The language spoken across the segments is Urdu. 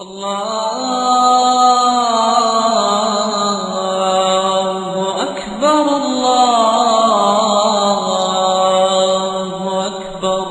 الله أكبر الله أكبر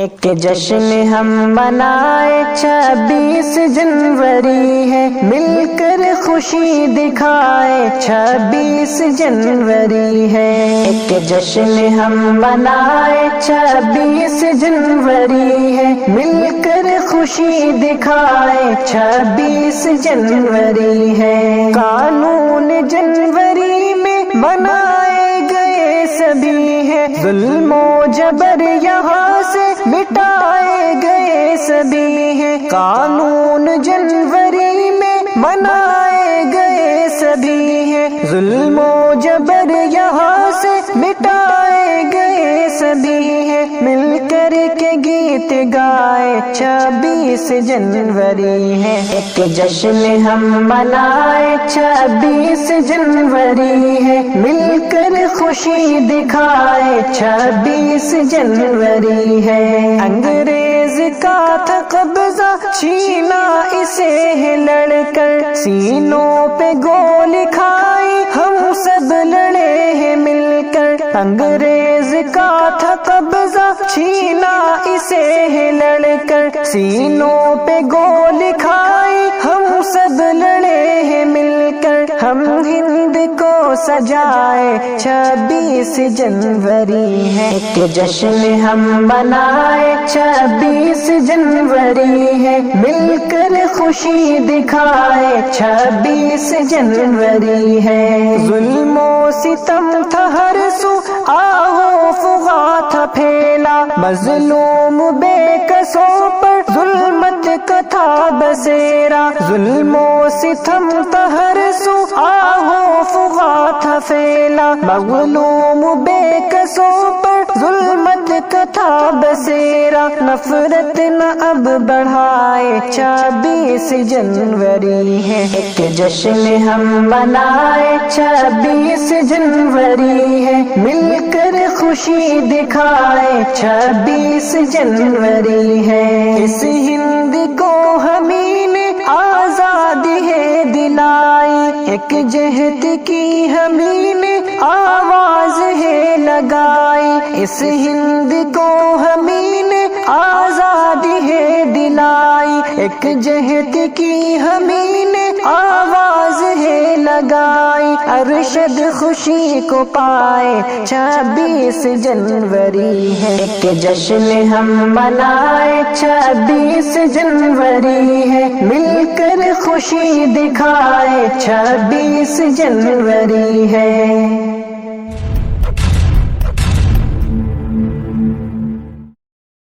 ایک جشن ہم منائے 26 جنوری ہے، مل کر خوشی دکھائے 26 جنوری ہے۔ ایک جشن ہم منائے 26 جنوری ہے، مل کر خوشی دکھائے 26 جنوری ہے۔ قانون جنوری میں بنائے گئے سبھی ہے، ظلم و جبر یہاں سے مٹائے گئے سبھی ہیں۔ قانون جنوری میں بنائے گئے سبھی ہیں، ظلم و جبر یہاں سے مٹائے گئے سبھی ہیں۔ مل کر کے گیت گائے 26 جنوری ہے۔ ایک جشن ہم منائے 26 جنوری ہے، مل کر خوشی دکھائے 26 جنوری ہے۔ انگریز کا تھا قبضہ چھینا اسے ہے لڑ کر، سینوں پہ گولی کھائی ہم سب لڑے ہیں مل کر۔ انگریز کا تھا قبضہ چھینا اسے ہے لڑ کر، سینوں پہ گولی کھائی ہم سب لڑے ہیں مل کر۔ ہم ہند کو سجائے 26 جنوری ہے۔ ایک جشن ہم منائے 26 جنوری ہے، مل کر خوشی دکھائے 26 جنوری ہے۔ ظلم و ستم تھا ہر سو، آہو فغا تھا پھیلا، مظلوم بے قصوں پر ظلمت کا تھا بسیرا۔ ظلم و ستم تھا ہر سو، آہو فغا تھا پھیلا، مظلوم بے قصوں پر ظلمت کا تھا بسیرا۔ نفرت نہ اب بڑھائے 26 جنوری ہے۔ ایک جشن ہم منائے 26 جنوری ہے، مل کر خوشی دکھائے 26 جنوری ہے۔ اس ہند کو ہمیں نے آزادی ہے دلائی، ایک جہد کی ہمیں نے آواز ہے لگائی۔ اس ہند کو ہمیں نے آزادی ہے دلائی، ایک جہد کی ہمیں نے آواز ہے لگائی۔ ارشد خوشی کو پائے 26 جنوری ہے۔ ایک جشن ہم منائے 26 جنوری ہے، مل کر خوشی دکھائے 26 جنوری ہے۔